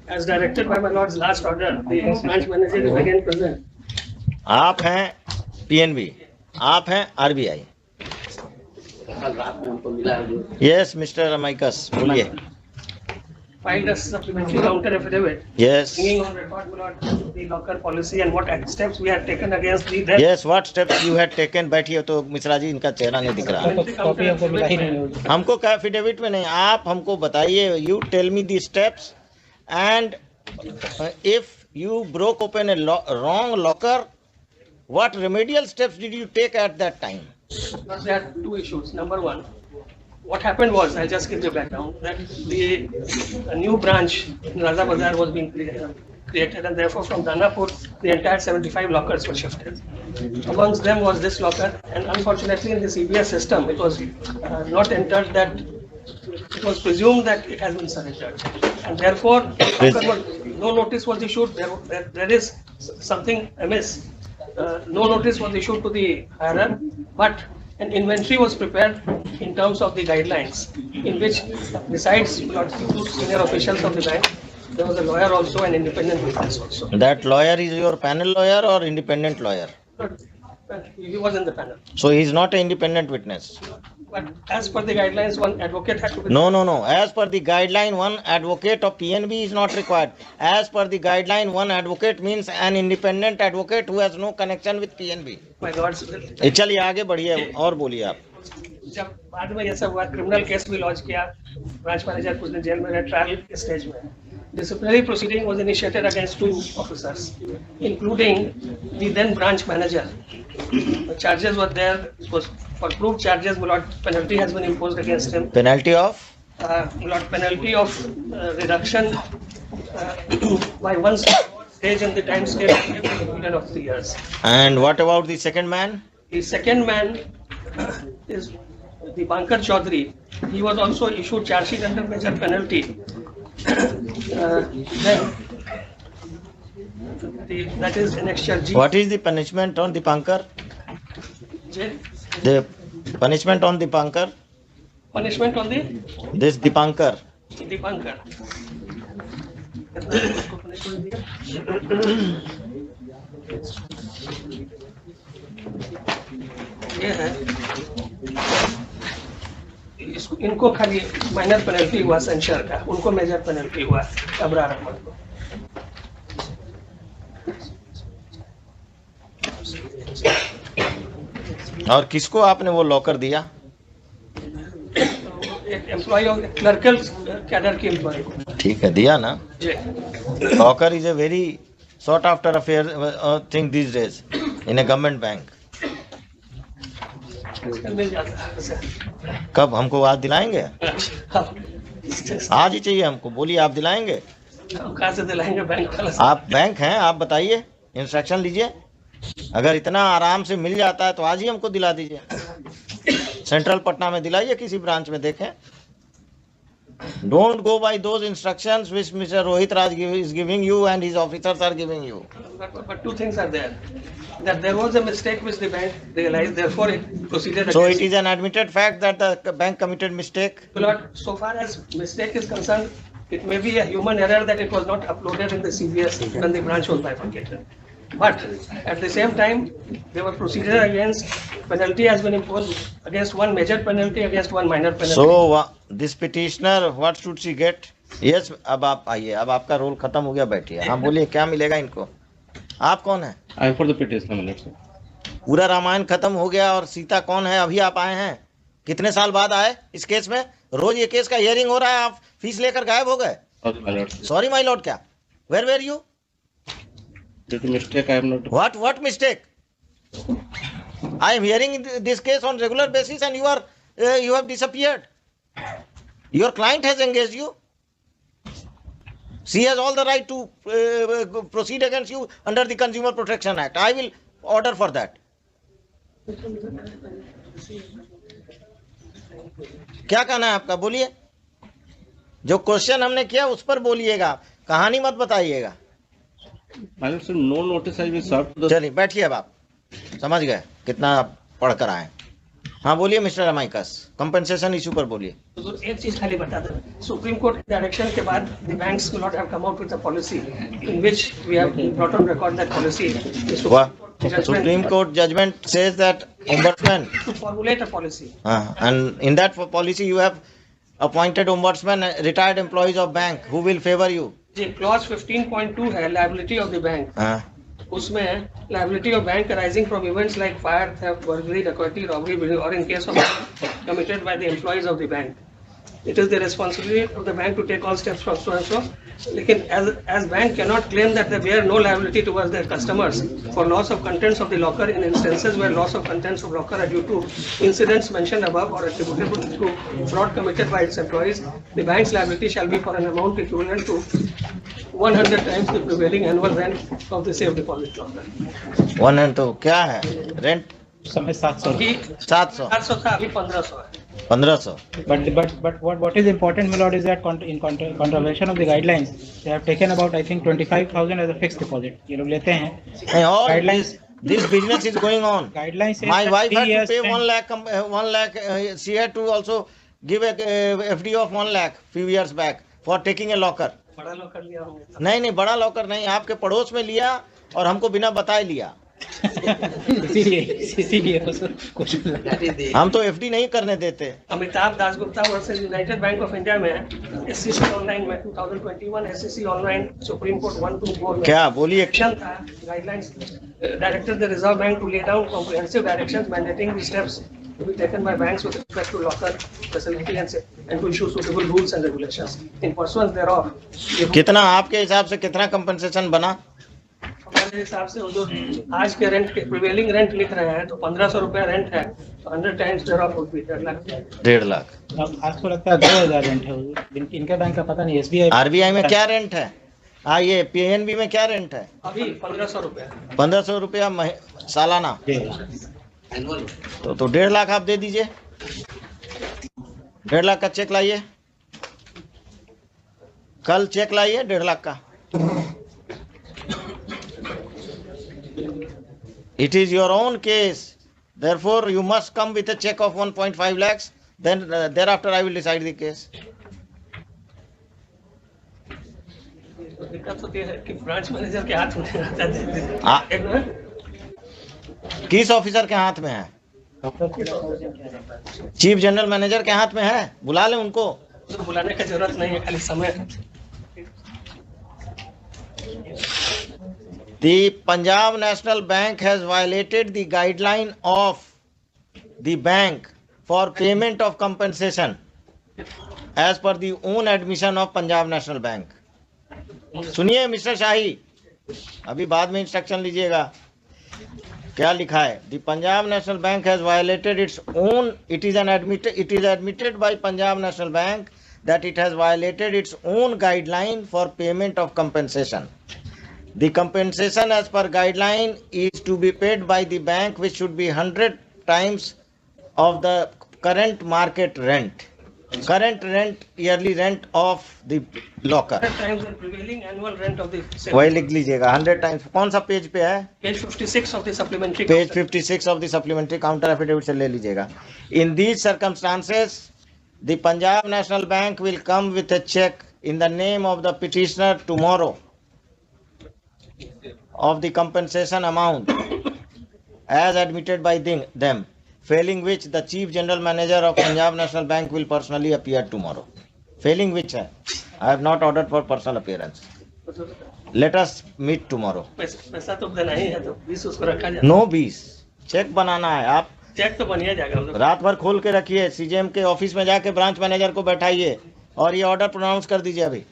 As directed by my lord's last order, the branch manager is again present. आप हैं PNB, आप हैं RBI. Yes mister amicus, बोलिए। Filed a supplementary counter affidavit. Yes. Bringing on record, my lord, the locker policy and what steps we had taken against the then. Yes, what steps you had taken? बैठिए तो मिश्रा जी, इनका चेहरा नहीं दिख रहा। Copy हमको मिला ही नहीं। हमको क्या एफिडेविट में नहीं, आप हमको बताइए। You tell me the steps and if you broke open a wrong locker, what remedial steps did you take at that time? There are two issues. Number one, what happened was, I'll just give you background, that a new branch in Raza Bazar was being created, and therefore from Danapur, the entire 75 lockers were shifted. Amongst them was this locker, and unfortunately in the CBS system, it was not entered that it was presumed that it has been surrendered, and therefore no notice was issued. There is something amiss. No notice was issued to the hirer, but an inventory was prepared in terms of the guidelines, in which besides two senior officials of the bank, there was a lawyer also, an independent witness also. That lawyer is your panel lawyer or independent lawyer? He was in the panel. So he is not an independent witness. But as per the guidelines, one advocate had to be. No. As per the guideline, one advocate of PNB is not required. As per the guideline, one advocate means an independent advocate who has no connection with PNB. My God. चलिए आगे बढ़िए और बोलिए आप। जब बाद में ये सब हुआ, क्रिमिनल केस भी लॉन्च किया, ब्रांच मैनेजर कुछ दिन जेल में रहे, ट्रायल के स्टेज में। Disciplinary proceeding was initiated against 2 officers, including the then branch manager. The charges were there. It was for proved charges. Penalty has been imposed against him. Penalty of? Penalty of reduction by 1 stage in the time scale of a period of 3 years. And what about the second man? The second man is the Bankar Chaudhary. He was also issued charge sheet under major penalty. That is annexure G. What is the punishment on the Bankar? J. The punishment on the Bankar? Punishment on the? This Dipankar. Dipankar. ये है, इनको खाली minor penalty हुआ सेंशर का, उनको major penalty हुआ अबरार अहमद को। और किसको आपने वो लॉकर दिया? एक एम्प्लॉय ऑफ क्लर्कल कैडर के एम्प्लॉय को। ठीक है, दिया ना। Locker is a very sought after affair thing these days in a government bank. कब हमको आज दिलाएंगे? आज ही चाहिए हमको, बोलिए आप दिलाएंगे? कहाँ से दिलाएंगे? बैंक वाला। आप बैंक हैं, आप बताइए, इंस्ट्रक्शन लीजिए। अगर इतना आराम से मिल जाता है तो आज ही हमको दिला दीजिए। सेंट्रल पटना में दिलाइए, किसी ब्रांच में देखें। Don't go by those instructions which Mr. Rohit Raj is giving you and his officers are giving you. But two things are there. That there was a mistake which the bank realized, therefore it proceeded. So it is an admitted fact that the bank committed mistake. So far as mistake is concerned, it may be a human error that it was not uploaded in the CBS when the branch was bifurcated. But at the same time, there were procedure against, penalty has been imposed against one major penalty, against one minor penalty. So this petitioner, what should she get? Yes, अब आप आइए, अब आपका role खत्म हो गया, बैठिए। हाँ बोलिए, क्या मिलेगा इनको? आप कौन है? I am for the petitioner, sir. पूरा रामायण खत्म हो गया और सीता कौन है? अभी आप आए हैं, कितने साल बाद आए इस केस में? रोज ये केस का हियरिंग हो रहा है, आप फीस लेकर गायब हो गए। सॉरी माय लॉर्ड, क्या? Where were you? Mistake, I am not. What mistake? I am hearing this case on regular basis and you have disappeared. Your client has engaged you. She has all the right to proceed against you under the Consumer Protection Act. I will order for that. क्या कहना है आपका? बोलिए। जो question हमने किया उस पर बोलिएगा, कहानी मत बताइएगा। No notice has been served. चलिए बैठिए, अब आप समझ गए कितना आप पढ़ कर आए। हाँ बोलिए मिस्टर अमाइकस, कंपनसेशन इशू पर बोलिए। तो एक चीज खाली बता दें, सुप्रीम कोर्ट डायरेक्शन के बाद the banks will not have come out with a policy in which we have brought on record that policy Supreme Court judgment says that ombudsman to formulate a policy. And in that policy you have appointed ombudsman retired employees of bank who will favor you. जी clause 15.2 है liability of the bank, उसमें liability of bank arising from events like fire, theft, burglary, डकैती, robbery और in case of committed by the employees of the bank, it is the responsibility of the bank to take all steps from so and so. लेकिन as bank cannot claim that they bear no liability towards their customers for loss of contents of the locker in instances where loss of contents of locker are due to incidents mentioned above or attributable to fraud committed by its employees. The bank's liability shall be for an amount equivalent to 100 times the prevailing annual rent of the safe deposit locker. 100 तो क्या है rent? समय 700. 700 था, अभी 1500 है. 1500. But what is important, my lord, is that in contravention of the guidelines, they have taken about I think 25,000 as a fixed deposit. ये लोग लेते हैं. And all Guidelines. this business is going on. Guidelines say My that wife 3 had to years pay spent- 1 lakh. She had to also give a FD of 1 lakh few years back for taking a locker. बड़ा locker लिया होंगे. नहीं बड़ा locker नहीं, आपके पड़ोस में लिया और हमको बिना बताए लिया. इसीलिए कुछ हम तो FD नहीं करने देते. Amitabh Dasgupta versus United bank of India में SEC ऑनलाइन में 2021 SEC ऑनलाइन सुप्रीम कोर्ट 124 में क्या बोलिए? एक्शन था, guidelines directed the Reserve Bank to lay down comprehensive directions mandating the steps to be taken by banks with respect to locker facility and to issue suitable rules and regulations in pursuance thereof. कितना आपके हिसाब से कितना compensation बना? हमारे हिसाब से वो जो आज के रेंट के प्रिवेलिंग रेंट लिख रहे हैं तो 1500 रुपया रेंट है, तो 100 times thereof would be 1.5 lakh. 1.5 lakh. अब आज को लगता है 2000 रेंट है. इनके बैंक का पता नहीं. SBI RBI में क्या रेंट है? ये PNB में क्या रेंट है? अभी 1500 रुपया. 1500 रुपया सालाना. तो 1.5 लाख आप दे दीजिए. 1.5 लाख का चेक लाइए, कल चेक लाइए 1.5 लाख का. It is your own case, therefore you must come with a check of 1.5 lakhs. Then thereafter I will decide the case. दिक्कत होती है कि ब्रांच मैनेजर के हाथ में रहता है. हाँ. एक मिनट, किस ऑफिसर के हाथ में है? चीफ जनरल मैनेजर के हाथ में है. बुला ले उनको. तो बुलाने का जरूरत नहीं है, खाली समय. The Punjab National Bank has violated the guideline of the bank for payment of compensation as per the own admission of Punjab National Bank. सुनिए मिस्टर शाही, अभी बाद में इंस्ट्रक्शन लीजिएगा. क्या लिखा है? The Punjab National Bank has violated its own. It is admitted by Punjab National Bank that it has violated its own guideline for payment of compensation. The compensation as per guideline is to be paid by the bank, which should be 100 times of the current market rent. Current rent, yearly rent of the locker. 100 times the prevailing annual rent of the same. वही लिख लीजिएगा 100 times. कौन सा page पे है? Page 56 of the supplementary. Page 56 of the supplementary counter affidavit से ले लीजिएगा. In these circumstances, the Punjab National Bank will come with a check in the name of the petitioner tomorrow of the compensation amount as admitted by them, failing which the Chief General Manager of Punjab National Bank will personally appear tomorrow. Failing which है, I have not ordered for personal appearance. Let us meet tomorrow. पैसा तो देना ही है, तो 20 उसको रखा जाए. No 20, check बनाना है. आप चेक तो बनिया जाएगा. रात भर खोल के रखिए, CJM के ऑफिस में जाके ब्रांच मैनेजर को बैठाइए और ये ऑर्डर प्रोनाउंस कर दीजिए. अभी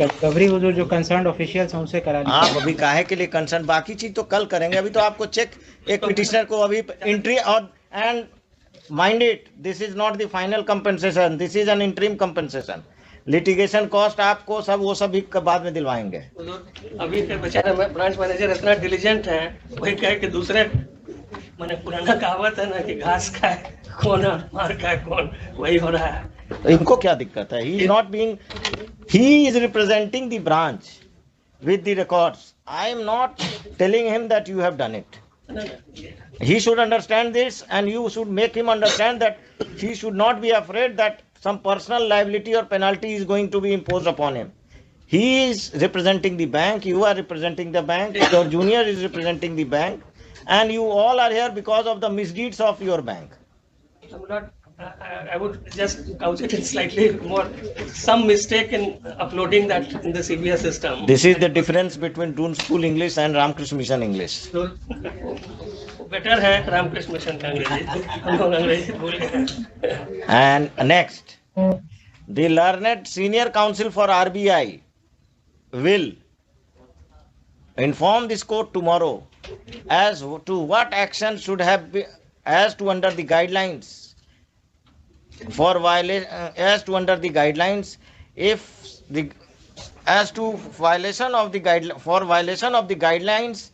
रिकवरी जो कंसर्न ऑफिशियल्स हैं उनसे करा लीजिए. आप अभी काहे के लिए कंसर्न, बाकी चीज तो कल करेंगे. अभी तो आपको चेक एक पिटिशनर को अभी एंट्री और and mind it, this is not the final compensation, this is an interim compensation. Litigation cost आपको सब वो सब भी बाद में दिलवाएंगे. अभी के बेचारा ब्रांच मैनेजर इतना डिलीजेंट है, वही कहे कि दूसरे मैंने पुराना कहावत है ना कि घास खाए कौन मार खाए कौन, वही हो रहा है. तो इनको क्या दिक्कत है? he is representing the branch with the records. I am not telling him that you have done it. He should understand this, and you should make him understand that he should not be afraid that some personal liability or penalty is going to be imposed upon him. He is representing the bank, you are representing the bank, your junior is representing the bank, and you all are here because of the misdeeds of your bank. I'm not, I would just couch it in slightly more, some mistake in uploading that in the CBS system. This is the difference between Doon School English and Ramakrishna Mission English. So, better है Ramakrishna mission का अंग्रेजी, हम लोग अंग्रेजी भूल गए. And next, the learned senior counsel for RBI will inform this court tomorrow as to what action should have been, as to under the guidelines for violation, as to under the guidelines, if the, as to violation of the guideline, for violation of the guidelines,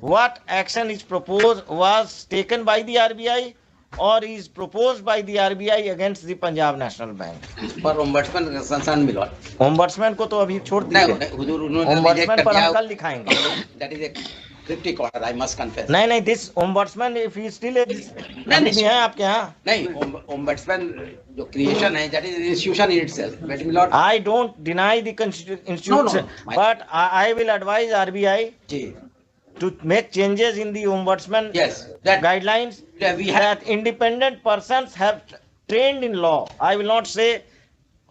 what action is proposed, was taken by the RBI or is proposed by the RBI against the Punjab National Bank. पर ombudsman का संस्थान मिला ombudsman को तो अभी छोड़ दीजिए, हुजूर उन्होंने ओम्बड्समैन पर हम कल लिखाएंगे. That is a cryptic order I must confess. नहीं, this ombudsman if he still नहीं है आपके यहाँ. नहीं, ओम्बड्समैन जो क्रिएशन है that is institution in itself. But milord, I don't deny the institution, but I will advise RBI ji to make changes in the ombudsman Yes, that- guidelines we have- that independent persons have trained in law. I will not say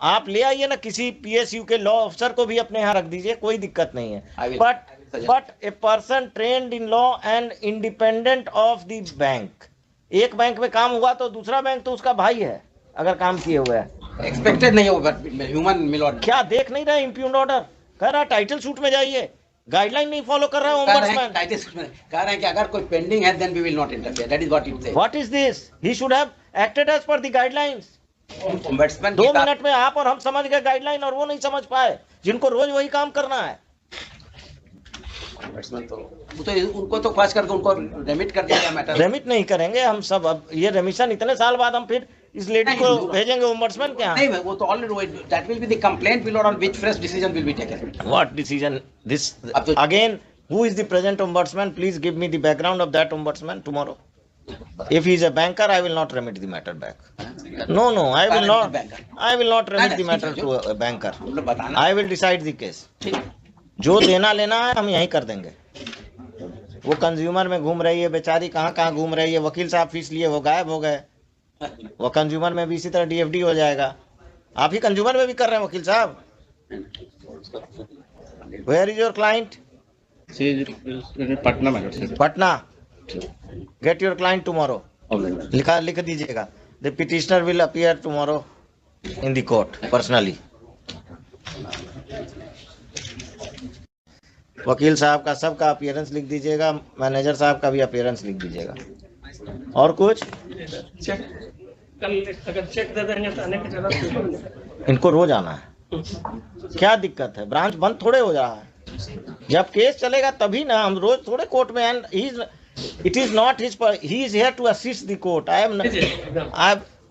आप ले आइए ना किसी PSU के law अफसर को भी अपने यहाँ रख दीजिए, कोई दिक्कत नहीं है. I will- But a person trained in law and independent of the bank. एक बैंक में काम हुआ तो दूसरा बैंक तो उसका भाई है अगर काम किए हुए है. एक्सपेक्टेड नहीं हो बट ह्यूमन मिलॉर्ड क्या देख नहीं रहे इम्प्यून्ड ऑर्डर? कह रहा टाइटल सूट में जाइए, गाइडलाइन नहीं फॉलो कर रहा है ओम्बड्समैन. कह रहे हैं कि अगर कोई पेंडिंग है then we will not interfere. That is what it says. What is this? He should have acted as per the guidelines. Ombudsman 2 minute में आप और हम समझ गए गाइडलाइन और वो नहीं समझ पाए, जिनको रोज वही काम करना है. ओम्बड्समैन तो वो तो उनको तो खास करके उनको रेमिट कर दिया गया मैटर. रेमिट नहीं करेंगे हम सब. अब ये रेमिशन इतने साल बाद हम फिर इस लेडी को भेजेंगे ओम्बड्समैन के यहाँ. नहीं, वो तो already that will be the complaint milord on which fresh decision will be taken. What decision? This अब तो- again. Who is the present ombudsman? Please give me the background of that ombudsman tomorrow. If he is a banker, I will not remit the matter back. No, I will not. I will not remit the matter to a banker. मतलब बताना. I will decide the case. ठीक. जो देना लेना है हम यहीं कर देंगे. वो कंज्यूमर में घूम रही है बेचारी, कहाँ घूम रही है. वकील साहब फीस लिए वो गायब हो गए. वो कंज्यूमर में भी इसी तरह DFD हो जाएगा. आप ही कंज्यूमर में भी कर रहे हैं वकील साहब. Where is your client? She is in Patna, madam, sir. Patna. Get your client tomorrow. Okay. लिख दीजिएगा. The petitioner will appear tomorrow in the court personally. वकील साहब का सबका अपीयरेंस लिख दीजिएगा, मैनेजर साहब का भी अपीयरेंस लिख दीजिएगा. और कुछ चेक कल अगर चेक दे देंगे तो आने की जरूरत. इनको रोज आना है. क्या दिक्कत है? ब्रांच बंद थोड़े हो रहा है. जब केस चलेगा तभी ना, हम रोज थोड़े कोर्ट में. And it is not his, he is here to assist the court.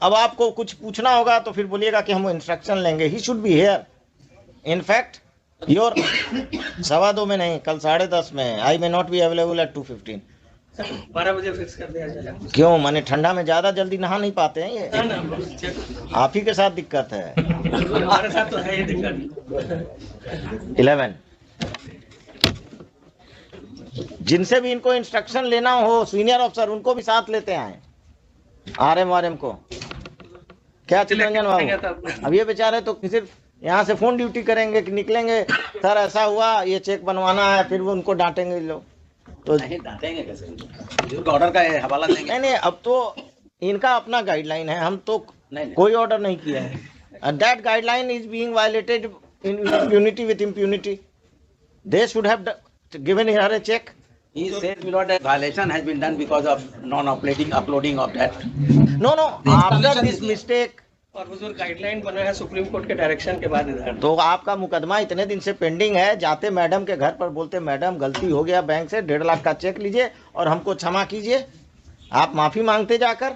अब आपको कुछ पूछना होगा तो फिर बोलिएगा कि हम इंस्ट्रक्शन लेंगे. He should be here. In fact your 2:15 में नहीं, कल 10:30 में. I may not be available at 2:15. 12 बजे फिक्स कर दिया जाएगा. क्यों? माने ठंडा में ज्यादा जल्दी नहा नहीं पाते हैं ये. ना चेक आप ही के साथ दिक्कत है. हमारे साथ तो है ही दिक्कत. 11 जिनसे भी इनको इंस्ट्रक्शन लेना हो सीनियर ऑफिसर, उनको भी साथ लेते आए. RM को क्या चित्रंजन बाबू? अब ये बेचारे तो सिर्फ यहाँ से फोन ड्यूटी करेंगे कि निकलेंगे, सर ऐसा हुआ, ये चेक बनवाना है, फिर वो उनको डांटेंगे लोग. तो नहीं डांटेंगे कैसे? ऑर्डर का हवाला देंगे. नहीं, अब तो इनका अपना गाइडलाइन है, हम तो नहीं. कोई ऑर्डर नहीं किया है. That guideline is being violated in impunity with impunity. They should have given her a check. He said Milord, a violation has been done because of non-uploading of that. No, The after information this is- mistake. और हुजूर guideline बना है supreme court के direction के बाद इधर. तो आपका मुकदमा इतने दिन से पेंडिंग है. जाते मैडम के घर पर बोलते मैडम गलती हो गया, बैंक से 1.5 लाख का चेक लीजिए और हमको क्षमा कीजिए. आप माफी मांगते जाकर.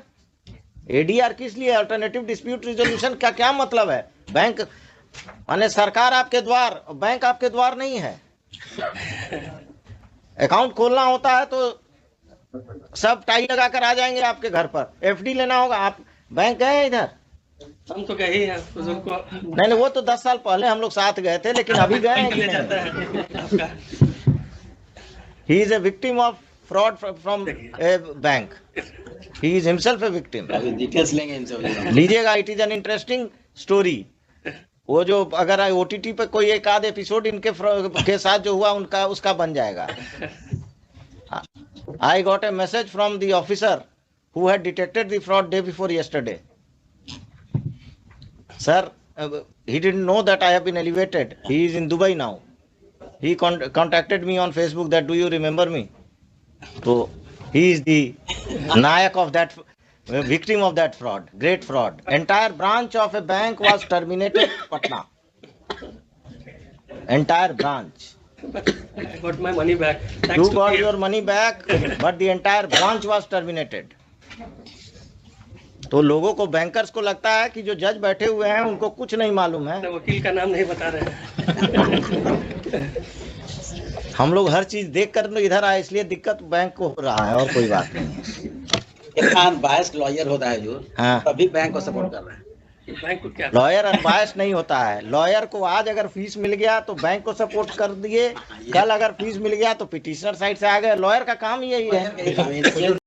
ADR किस लिए? अल्टरनेटिव डिस्प्यूट रिजोल्यूशन का क्या मतलब है? बैंक माने सरकार आपके द्वार, बैंक आपके द्वार नहीं है. अकाउंट खोलना होता है तो सब टाई लगाकर आ जाएंगे आपके घर पर। एफडी लेना होगा, आप बैंक गए हैं इधर? हम तो गए ही हैं बुजुर्ग को नहीं, वो तो 10 साल पहले हम लोग साथ गए थे, लेकिन अभी गए हैं कि ले जाता नहीं? है आपका। He is a victim of fraud from A bank. He is himself a victim. अभी डिटेल्स लेंगे इनसे। लीजिएगा, it is an interesting story. वो जो अगर ओटीटी पे कोई एक आध एपिसोड इनके के साथ जो हुआ उनका उसका बन जाएगा। I got a message from the officer who had detected the fraud day before yesterday. Sir, he didn't know that I have been elevated. He is in Dubai now. He contacted me on Facebook that do you remember me? So he is the nayak of that victim of that fraud, great fraud. Entire branch of a bank was terminated, Patna. Entire branch. I got my money back. Thanks You to got PM. your money back, but the entire branch was terminated. तो लोगों को, bankers को लगता है कि जो जज बैठे हुए हैं उनको कुछ नहीं मालूम है। वकील का नाम नहीं बता रहे हैं। हम लोग हर चीज देख कर तो इधर आए, इसलिए दिक्कत बैंक को हो रहा है और कोई बात नहीं है। एक अनबायस्ड लॉयर होता है जो, हाँ। तभी बैंक को सपोर्ट कर रहा है। बैंक को क्या लॉयर अनबायस्ड नहीं होता है। लॉयर को आज अगर फीस मिल गया तो बैंक को सपोर्ट कर दिए, कल अगर फीस मिल गया तो पिटिशनर साइड से आ गए। लॉयर का काम यही है।